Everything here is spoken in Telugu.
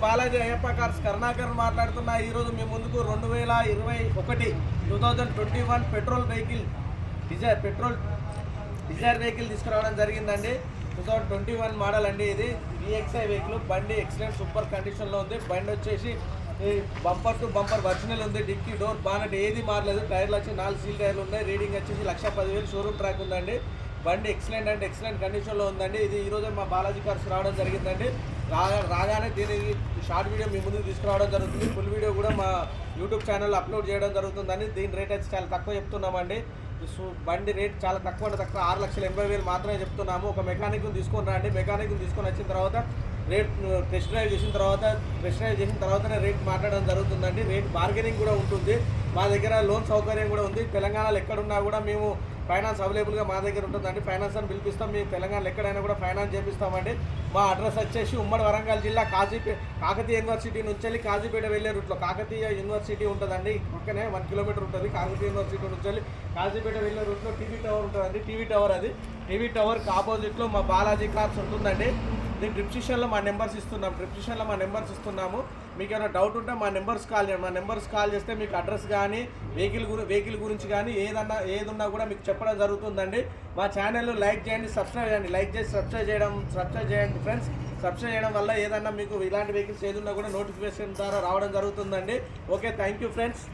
బాలాజీ అయ్యప్ప కార్స్ కరుణాకర్ మాట్లాడుతున్నా. ఈరోజు మీ ముందుకు 2021 పెట్రోల్ డిజైర్ వెహికల్ తీసుకురావడం జరిగిందండి. 2021 మోడల్ అండి. ఇది VXI వెహికల్. బండి ఎక్సలెంట్ సూపర్ కండిషన్లో ఉంది. బండి వచ్చేసి బంపర్ టు బంపర్ ఒరిజినల్ ఉంది. డిక్కీ డోర్ బానెట్ ఏది మారలేదు. టైర్లు వచ్చి 4 సీల్ టైర్లు ఉన్నాయి. రీడింగ్ వచ్చేసి 1,10,000 షోరూమ్ ట్రాక్ ఉందండి. బండి ఎక్సలెంట్ అంటే ఎక్సలెంట్ కండిషన్లో ఉందండి. ఇది ఈరోజు మా బాలాజీ కార్స్ రావడం జరిగిందండి. రాగానే దీని షార్ట్ వీడియో మీ ముందుకు తీసుకురావడం జరుగుతుంది. ఫుల్ వీడియో కూడా మా యూట్యూబ్ ఛానల్లో అప్లోడ్ చేయడం జరుగుతుందండి. దీని రేట్ అయితే చాలా తక్కువ చెప్తున్నామండి. బండి రేట్ చాలా తక్కువ అంటే తక్కువ 6,80,000 మాత్రమే చెప్తున్నాము. ఒక మెకానిక్ని తీసుకొని రండి. మెకానిక్ని తీసుకొని వచ్చిన తర్వాత టెస్ట్ డ్రైవ్ చేసిన తర్వాతనే రేట్ మాట్లాడడం జరుగుతుందండి. రేట్ బార్గెనింగ్ కూడా ఉంటుంది. మా దగ్గర లోన్ సౌకర్యం కూడా ఉంది. తెలంగాణలో ఎక్కడున్నా కూడా మేము ఫైనాన్స్ అవైలబుల్గా మా దగ్గర ఉంటుందండి. ఫైనాన్స్ అని పిలిపిస్తాం. మీ తెలంగాణలో ఎక్కడైనా కూడా ఫైనాన్స్ చేపిస్తామండి. మా అడ్రస్ వచ్చేసి ఉమ్మడి వరంగల్ జిల్లా కాకతీయ యూనివర్సిటీ నుంచి వెళ్ళి కాజీపేట వెళ్ళే రూట్లో కాకతీయ యూనివర్సిటీ ఉంటుందండి. పక్కనే 1 కిలోమీటర్ ఉంటుంది. కాకతీయ యూనివర్సిటీ నుంచి వెళ్ళి కాజీపేట వెళ్ళే రూట్లో టీవీ టవర్ ఉంటుందండి. టీవీ టవర్కి ఆపోజిట్లో మా బాలాజీ కార్స్ ఉంటుందండి. దీని డిస్క్రిప్షన్లో మా నెంబర్స్ ఇస్తున్నాము. మీకు ఏమైనా డౌట్ ఉంటే మా నెంబర్స్ కాల్ చేస్తే మీకు అడ్రస్ కానీ వెహికల్ గురించి కానీ ఏదున్నా కూడా మీకు చెప్పడం జరుగుతుందండి. మా ఛానల్ లైక్ చేయండి, సబ్స్క్రైబ్ చేయండి. సబ్స్క్రైబ్ చేయండి ఫ్రెండ్స్. సబ్స్క్రైబ్ చేయడం వల్ల ఏదన్నా మీకు ఇలాంటి వెహికల్స్ ఏదున్నా కూడా నోటిఫికేషన్ ద్వారా రావడం జరుగుతుందండి. Okay, thank you friends.